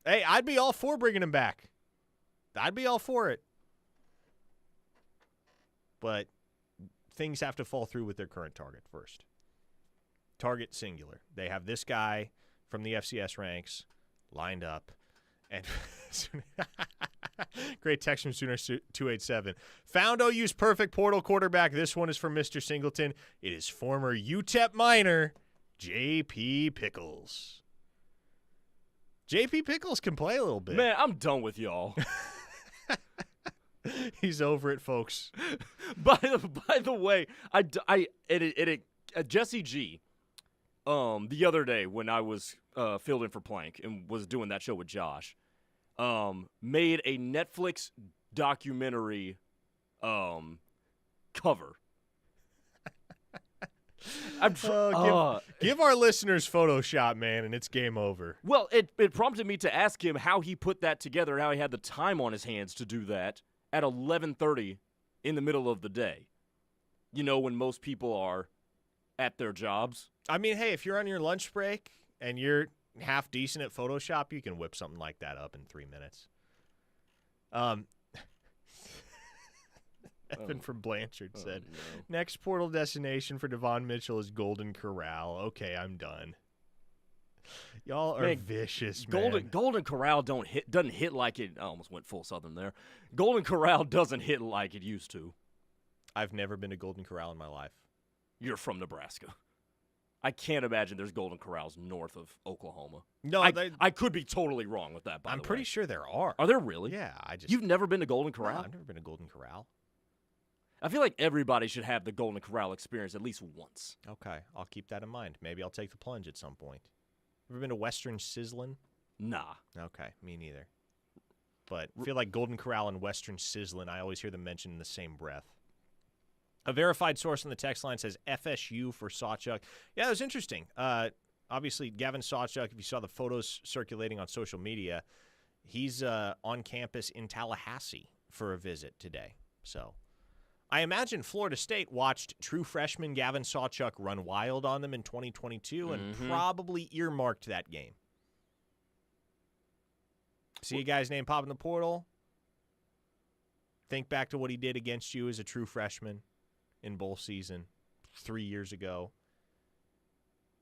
Hey, I'd be all for bringing him back. I'd be all for it. But things have to fall through with their current target first. Target singular. They have this guy from the FCS ranks lined up. And great text from Sooner287. Found OU's perfect portal quarterback. This one is from Mr. Singleton. It is former UTEP Miner, J.P. Pickles. J.P. Pickles can play a little bit. Man, I'm done with y'all. He's over it, folks. By the way, Jesse G, the other day when I was filled in for Plank and was doing that show with Josh, made a Netflix documentary cover. Give our listeners Photoshop, man, and it's game over. Well, it prompted me to ask him how he put that together, how he had the time on his hands to do that at 11:30 in the middle of the day. You know, when most people are at their jobs. I mean, hey, if you're on your lunch break and you're half decent at Photoshop, you can whip something like that up in 3 minutes. Evan from Blanchard said, next portal destination for Devon Mitchell is Golden Corral. Okay, I'm done. Y'all are vicious, man. Golden Corral doesn't hit like it. I almost went full Southern there. Golden Corral doesn't hit like it used to. I've never been to Golden Corral in my life. You're from Nebraska. I can't imagine there's Golden Corrals north of Oklahoma. No, I could be totally wrong with that, by the way. I'm pretty sure there are. Are there really? Yeah. You've never been to Golden Corral? No, I've never been to Golden Corral. I feel like everybody should have the Golden Corral experience at least once. Okay, I'll keep that in mind. Maybe I'll take the plunge at some point. Ever been to Western Sizzlin'? Nah. Okay, me neither. But I feel like Golden Corral and Western Sizzlin', I always hear them mentioned in the same breath. A verified source on the text line says FSU for Sawchuk. Yeah, that was interesting. Obviously, Gavin Sawchuk, if you saw the photos circulating on social media, he's on campus in Tallahassee for a visit today. So I imagine Florida State watched true freshman Gavin Sawchuk run wild on them in 2022 and probably earmarked that game. See a guy's name pop in the portal. Think back to what he did against you as a true freshman in bowl season 3 years ago.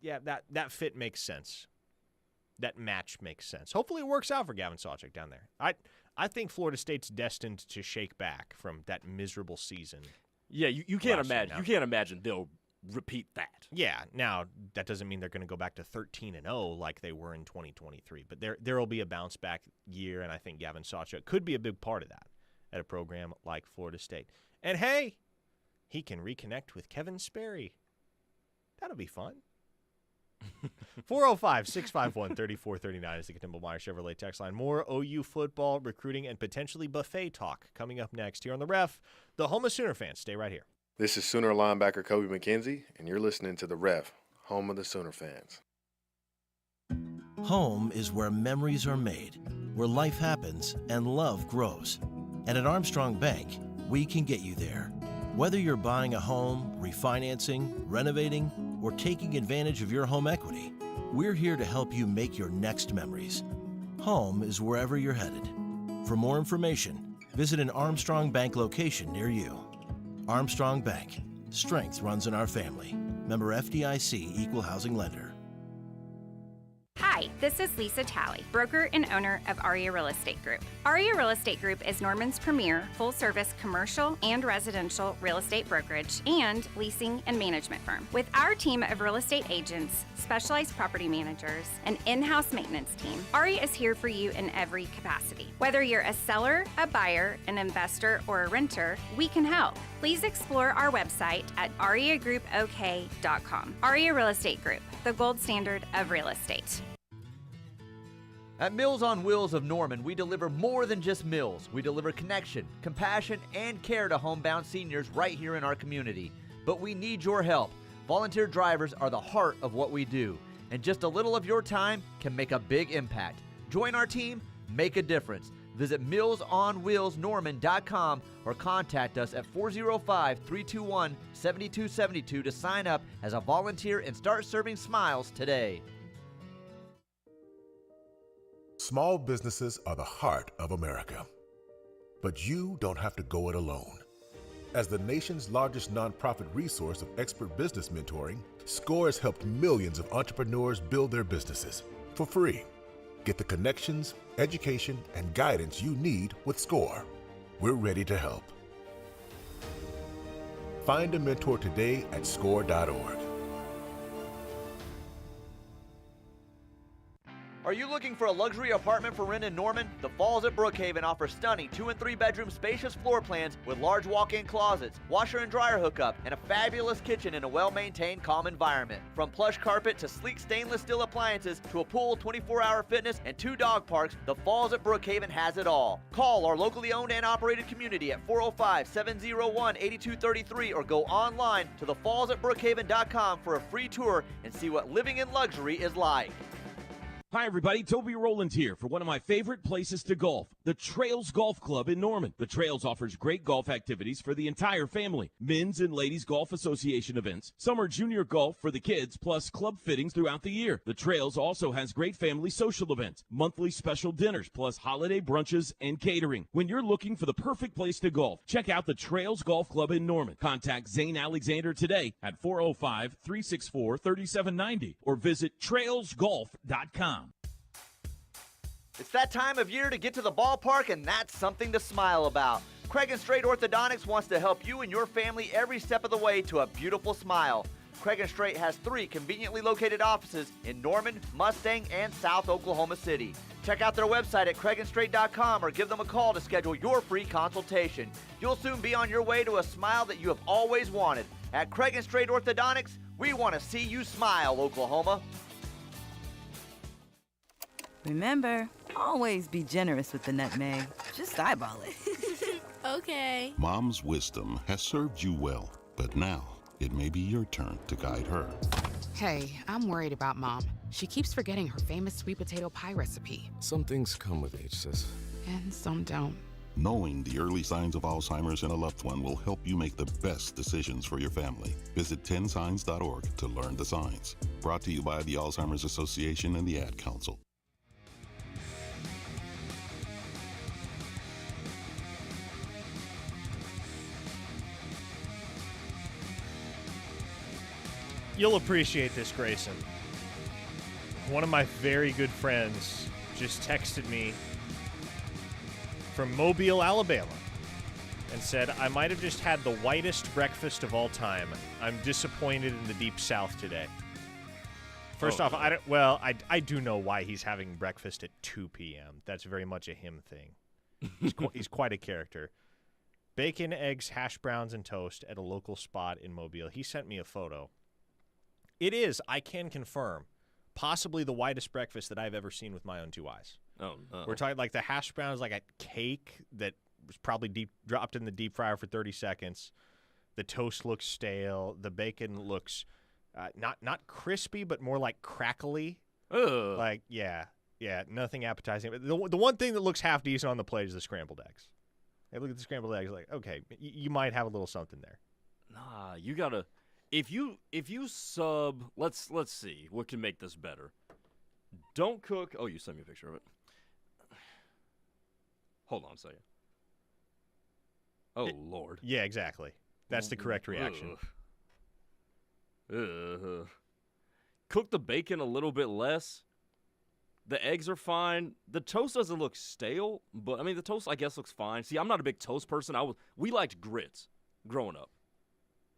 Yeah, that fit makes sense. That match makes sense. Hopefully it works out for Gavin Sawchuk down there. I think Florida State's destined to shake back from that miserable season. Yeah, you can't imagine. You can't imagine they'll repeat that. Yeah. Now that doesn't mean they're going to go back to 13-0 like they were in 2023, but there will be a bounce back year, and I think Gavin Sawchuk could be a big part of that at a program like Florida State. And hey, he can reconnect with Kevin Sperry. That'll be fun. 405-651-3439 is the Kimball-Meyer Chevrolet text line. More OU football, recruiting, and potentially buffet talk coming up next here on The Ref. The home of Sooner fans. Stay right here. This is Sooner linebacker Kobe McKenzie, and you're listening to The Ref, home of the Sooner fans. Home is where memories are made, where life happens and love grows. And at Armstrong Bank, we can get you there. Whether you're buying a home, refinancing, renovating, or taking advantage of your home equity, we're here to help you make your next memories. Home is wherever you're headed. For more information, visit an Armstrong Bank location near you. Armstrong Bank. Strength runs in our family. Member FDIC Equal Housing Lender. Hi, this is Lisa Talley, broker and owner of Aria Real Estate Group. Aria Real Estate Group is Norman's premier full-service commercial and residential real estate brokerage and leasing and management firm. With our team of real estate agents, specialized property managers, and in-house maintenance team, Aria is here for you in every capacity. Whether you're a seller, a buyer, an investor, or a renter, we can help. Please explore our website at ariagroupok.com. Aria Real Estate Group, the gold standard of real estate. At Meals on Wheels of Norman, we deliver more than just meals. We deliver connection, compassion, and care to homebound seniors right here in our community. But we need your help. Volunteer drivers are the heart of what we do, and just a little of your time can make a big impact. Join our team, make a difference. Visit MealsOnWheelsNorman.com or contact us at 405-321-7272 to sign up as a volunteer and start serving smiles today. Small businesses are the heart of America. But you don't have to go it alone. As the nation's largest nonprofit resource of expert business mentoring, SCORE has helped millions of entrepreneurs build their businesses for free. Get the connections, education, and guidance you need with SCORE. We're ready to help. Find a mentor today at score.org. Are you looking for a luxury apartment for rent in Norman? The Falls at Brookhaven offers stunning 2- and 3-bedroom spacious floor plans with large walk-in closets, washer and dryer hookup, and a fabulous kitchen in a well-maintained, calm environment. From plush carpet to sleek stainless steel appliances to a pool, 24-hour fitness, and 2 dog parks, the Falls at Brookhaven has it all. Call our locally owned and operated community at 405-701-8233 or go online to thefallsatbrookhaven.com for a free tour and see what living in luxury is like. Hi, everybody. Toby Rowland here for one of my favorite places to golf, the Trails Golf Club in Norman. The Trails offers great golf activities for the entire family. Men's and Ladies Golf Association events, summer junior golf for the kids, plus club fittings throughout the year. The Trails also has great family social events, monthly special dinners, plus holiday brunches and catering. When you're looking for the perfect place to golf, check out the Trails Golf Club in Norman. Contact Zane Alexander today at 405-364-3790 or visit trailsgolf.com. It's that time of year to get to the ballpark, and that's something to smile about. Craig and Straight Orthodontics wants to help you and your family every step of the way to a beautiful smile. Craig and Straight has 3 conveniently located offices in Norman, Mustang, and South Oklahoma City. Check out their website at craigandstraight.com or give them a call to schedule your free consultation. You'll soon be on your way to a smile that you have always wanted. At Craig and Straight Orthodontics, we want to see you smile, Oklahoma. Remember, always be generous with the nutmeg. Just eyeball it. Okay. Mom's wisdom has served you well, but now it may be your turn to guide her. Hey, I'm worried about Mom. She keeps forgetting her famous sweet potato pie recipe. Some things come with age, sis. And some don't. Knowing the early signs of Alzheimer's in a loved one will help you make the best decisions for your family. Visit 10signs.org to learn the signs. Brought to you by the Alzheimer's Association and the Ad Council. You'll appreciate this, Grayson. One of my very good friends just texted me from Mobile, Alabama, and said, I might have just had the whitest breakfast of all time. I'm disappointed in the Deep South today. First off, I do know why he's having breakfast at 2 p.m. That's very much a him thing. He's quite a character. Bacon, eggs, hash browns, and toast at a local spot in Mobile. He sent me a photo. It is, I can confirm, possibly the whitest breakfast that I've ever seen with my own 2 eyes. Oh, no. We're talking like the hash browns, like a cake that was probably dropped in the deep fryer for 30 seconds. The toast looks stale. The bacon looks not crispy, but more like crackly. Ugh. Like, yeah, nothing appetizing. But the one thing that looks half decent on the plate is the scrambled eggs. Hey, look at the scrambled eggs. Like, okay, you might have a little something there. Nah, you gotta. If you sub, let's see what can make this better. Don't cook. Oh, you sent me a picture of it. Hold on a second. Oh, Lord. Yeah, exactly. That's the correct reaction. Cook the bacon a little bit less. The eggs are fine. The toast doesn't look stale, but I mean the toast I guess looks fine. See, I'm not a big toast person. We liked grits growing up.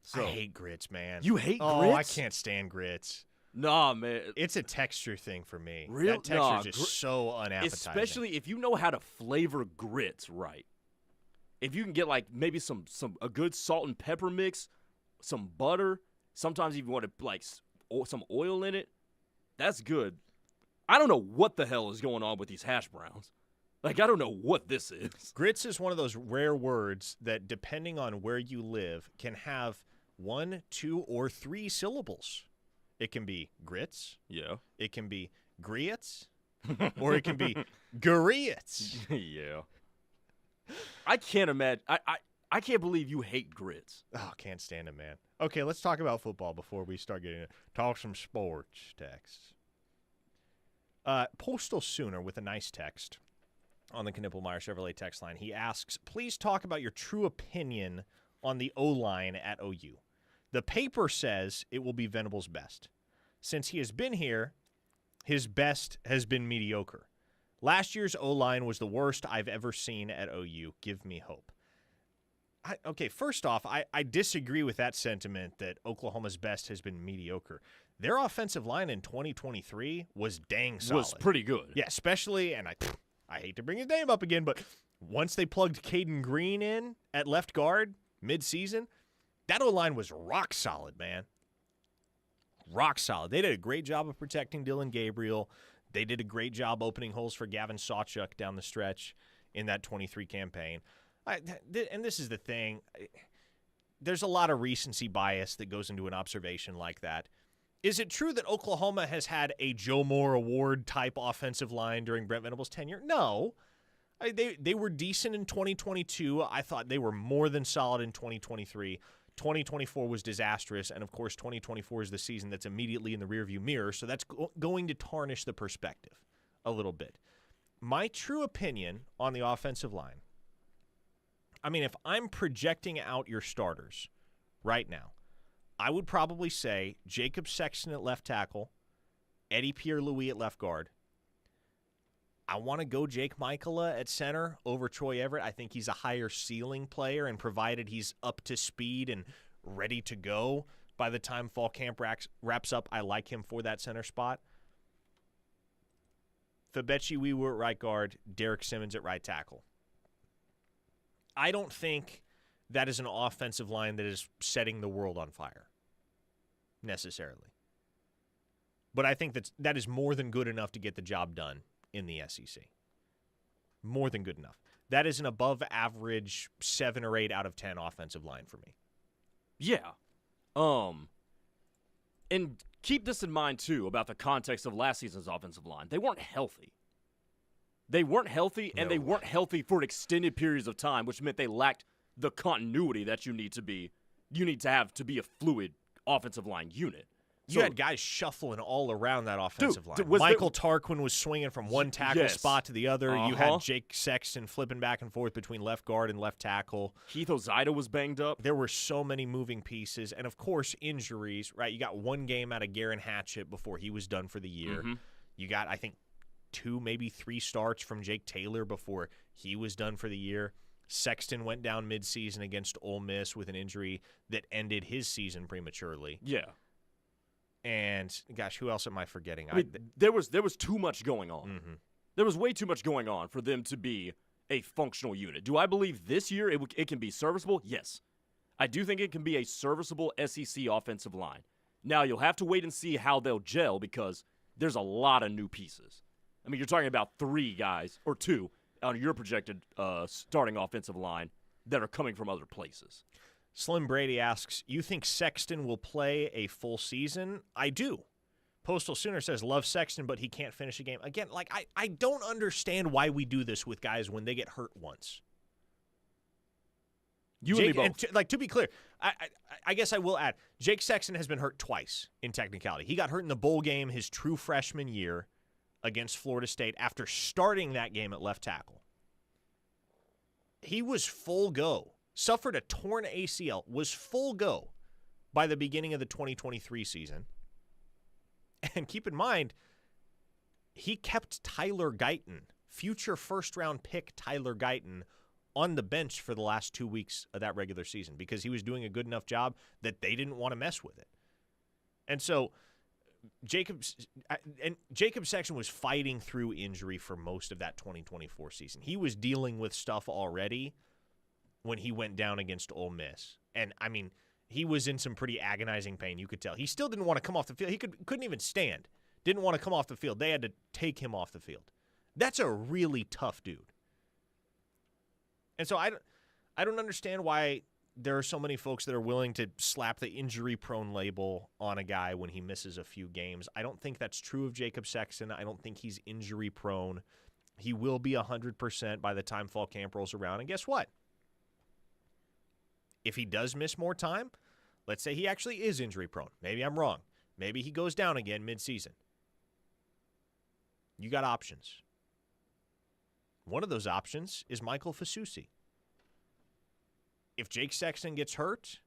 So, I hate grits, man. You hate grits? Oh, I can't stand grits. Nah, man. It's a texture thing for me. Real? That texture is just so unappetizing. Especially if you know how to flavor grits right. If you can get like maybe a good salt and pepper mix, some butter, sometimes even want to like some oil in it, that's good. I don't know what the hell is going on with these hash browns. Like, I don't know what this is. Grits is one of those rare words that, depending on where you live, can have 1, 2, or 3 syllables. It can be grits. Yeah. It can be grits. Or it can be grits. Yeah. I can't imagine. I can't believe you hate grits. Oh, can't stand it, man. Okay, let's talk about football before we start getting it. Talk some sports texts. Postal Sooner with a nice text on the Knippelmeyer Chevrolet text line. He asks, please talk about your true opinion on the O-line at OU. The paper says it will be Venable's best. Since he has been here, his best has been mediocre. Last year's O-line was the worst I've ever seen at OU. Give me hope. Okay, first off, I disagree with that sentiment that Oklahoma's best has been mediocre. Their offensive line in 2023 was dang solid. Was pretty good. Yeah, especially, and I hate to bring his name up again, but once they plugged Caden Green in at left guard mid-season, that O-line was rock solid, man. Rock solid. They did a great job of protecting Dylan Gabriel. They did a great job opening holes for Gavin Sawchuk down the stretch in that 23 campaign. And this is the thing. There's a lot of recency bias that goes into an observation like that. Is it true that Oklahoma has had a Joe Moore Award-type offensive line during Brent Venables' tenure? No. They were decent in 2022. I thought they were more than solid in 2023. 2024 was disastrous, and, of course, 2024 is the season that's immediately in the rearview mirror, so that's going to tarnish the perspective a little bit. My true opinion on the offensive line, I mean, if I'm projecting out your starters right now, I would probably say Jacob Sexton at left tackle, Eddie Pierre-Louis at left guard. I want to go Jake Michaela at center over Troy Everett. I think he's a higher ceiling player, and provided he's up to speed and ready to go by the time fall camp wraps up, I like him for that center spot. Fabechi Wiwu at right guard, Derek Simmons at right tackle. I don't think that is an offensive line that is setting the world on fire, necessarily. But I think that is more than good enough to get the job done in the SEC. More than good enough. That is an above-average 7 or 8 out of 10 offensive line for me. Yeah. And keep this in mind, too, about the context of last season's offensive line. They weren't healthy. They weren't healthy, and they weren't healthy for extended periods of time, which meant they lacked the continuity that you need to have to be a fluid offensive line unit. You had guys shuffling all around that offensive line. Michael Tarquin was swinging from one tackle spot to the other. You had Jake Sexton flipping back and forth between left guard and left tackle. Keith Ozida was banged up. There were so many moving pieces. And, of course, injuries, right? You got one game out of Garen Hatchett before he was done for the year. Mm-hmm. You got, I think, 2, maybe 3 starts from Jake Taylor before he was done for the year. Sexton went down midseason against Ole Miss with an injury that ended his season prematurely. Yeah. And, gosh, who else am I forgetting? I mean, there was too much going on. Mm-hmm. There was way too much going on for them to be a functional unit. Do I believe this year it can be serviceable? Yes. I do think it can be a serviceable SEC offensive line. Now, you'll have to wait and see how they'll gel because there's a lot of new pieces. I mean, you're talking about 3 guys, or 2, on your projected starting offensive line that are coming from other places. Slim Brady asks, you think Sexton will play a full season? I do. Postal Sooner says, love Sexton, but he can't finish a game. Again, like, I don't understand why we do this with guys when they get hurt once. You and me both. To be clear, I guess I will add, Jake Sexton has been hurt twice in technicality. He got hurt in the bowl game his true freshman year against Florida State after starting that game at left tackle. He was full go. Suffered a torn ACL, was full go by the beginning of the 2023 season. And keep in mind, he kept Tyler Guyton, future first-round pick Tyler Guyton, on the bench for the last 2 weeks of that regular season because he was doing a good enough job that they didn't want to mess with it. And so Jacob Sexton was fighting through injury for most of that 2024 season. He was dealing with stuff already when he went down against Ole Miss. And, I mean, he was in some pretty agonizing pain, you could tell. He still didn't want to come off the field. He couldn't even stand didn't want to come off the field. They had to take him off the field. That's a really tough dude. And so I don't understand why there are so many folks that are willing to slap the injury-prone label on a guy when he misses a few games. I don't think that's true of Jacob Sexton. I don't think he's injury-prone. He will be 100% by the time fall camp rolls around. And guess what? If he does miss more time, let's say he actually is injury-prone. Maybe I'm wrong. Maybe he goes down again mid-season. You got options. One of those options is Michael Fasusi. If Jake Sexton gets hurt,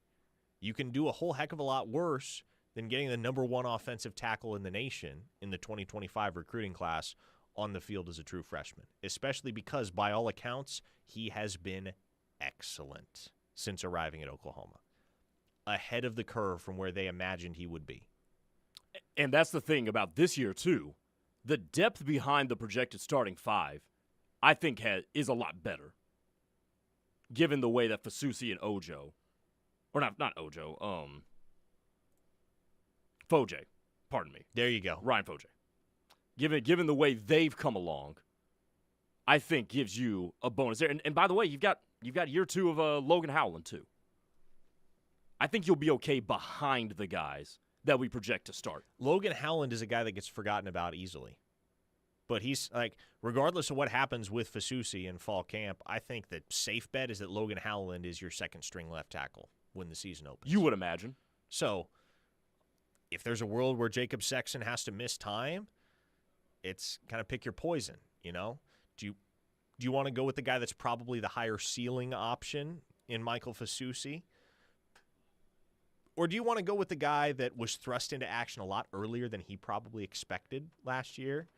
you can do a whole heck of a lot worse than getting the number one offensive tackle in the nation in the 2025 recruiting class on the field as a true freshman, especially because, by all accounts, he has been excellent since arriving at Oklahoma, ahead of the curve from where they imagined he would be. And that's the thing about this year, too. The depth behind the projected starting five, I think, is a lot better, given the way that Fasusi and Ojo, or not Ojo, Foje, pardon me. There you go. Ryan Foje. Given the way they've come along, I think gives you a bonus there. And by the way, you've got year two of Logan Howland, too. I think you'll be okay behind the guys that we project to start. Logan Howland is a guy that gets forgotten about easily. But he's, like, regardless of what happens with Fasusi in fall camp, I think the safe bet is that Logan Howland is your second-string left tackle when the season opens. You would imagine. So, if there's a world where Jacob Sexton has to miss time, it's kind of pick your poison, you know? Do you want to go with the guy that's probably the higher ceiling option in Michael Fasusi? Or do you want to go with the guy that was thrust into action a lot earlier than he probably expected last year?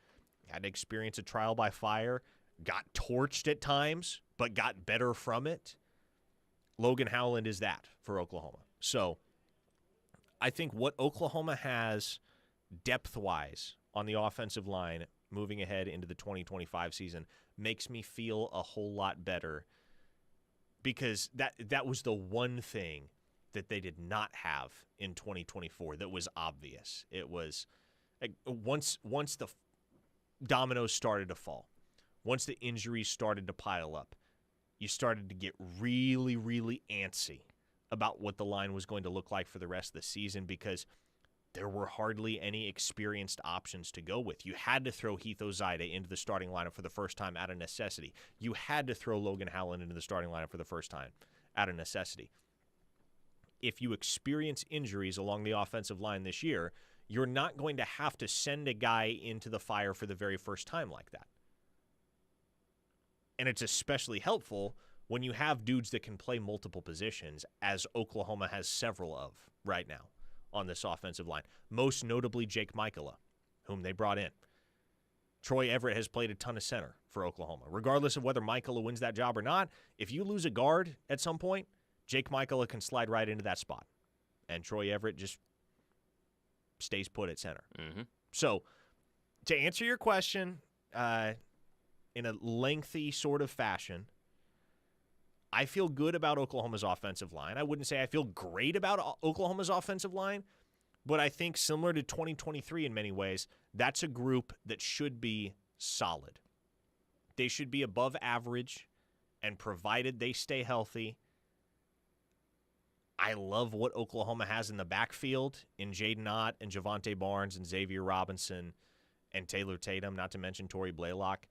Had to experience a trial by fire, got torched at times, but got better from it. Logan Howland is that for Oklahoma. So I think what Oklahoma has depth-wise on the offensive line moving ahead into the 2025 season makes me feel a whole lot better, because that was the one thing that they did not have in 2024 that was obvious. It was like, once the dominoes started to fall, once the injuries started to pile up, you started to get really, really antsy about what the line was going to look like for the rest of the season, because there were hardly any experienced options to go with. You had to throw Heath Ozaide into the starting lineup for the first time out of necessity. You had to throw Logan Howland into the starting lineup for the first time out of necessity. If you experience injuries along the offensive line this year, you're not going to have to send a guy into the fire for the very first time like that. And it's especially helpful when you have dudes that can play multiple positions, as Oklahoma has several of right now on this offensive line. Most notably Jake Michaela, whom they brought in. Troy Everett has played a ton of center for Oklahoma. Regardless of whether Michaela wins that job or not, if you lose a guard at some point, Jake Michaela can slide right into that spot. And Troy Everett just stays put at center. Mm-hmm. So, to answer your question in a lengthy sort of fashion, I feel good about Oklahoma's offensive line. I wouldn't say I feel great about Oklahoma's offensive line, but I think similar to 2023 in many ways, that's a group that should be solid. They should be above average, and provided they stay healthy, I love what Oklahoma has in the backfield in Jaden Ott and Javonte Barnes and Xavier Robinson and Taylor Tatum, not to mention Torrey Blaylock.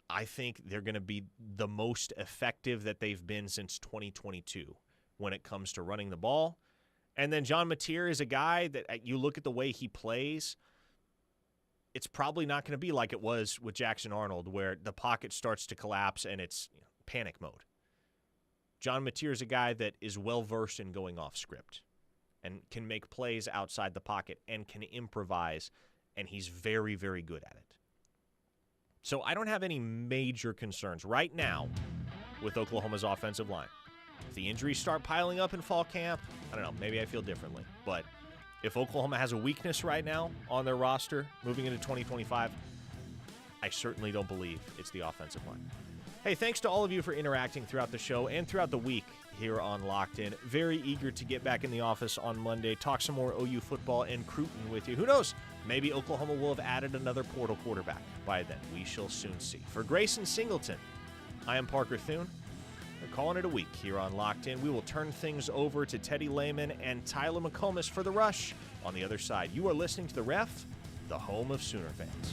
I think they're going to be the most effective that they've been since 2022 when it comes to running the ball. And then John Mateer is a guy that you look at the way he plays, it's probably not going to be like it was with Jackson Arnold, where the pocket starts to collapse and it's panic mode. John Mateer is a guy that is well-versed in going off script and can make plays outside the pocket and can improvise, and he's very, very good at it. So I don't have any major concerns right now with Oklahoma's offensive line. If the injuries start piling up in fall camp, I don't know, maybe I feel differently. But if Oklahoma has a weakness right now on their roster moving into 2025, I certainly don't believe it's the offensive line. Hey, thanks to all of you for interacting throughout the show and throughout the week here on Locked In. Very eager to get back in the office on Monday, talk some more OU football and crootin with you. Who knows? Maybe Oklahoma will have added another portal quarterback by then. We shall soon see. For Grayson Singleton, I am Parker Thune. We're calling it a week here on Locked In. We will turn things over to Teddy Lehman and Tyler McComas for The Rush. On the other side, you are listening to The Ref, the home of Sooner fans.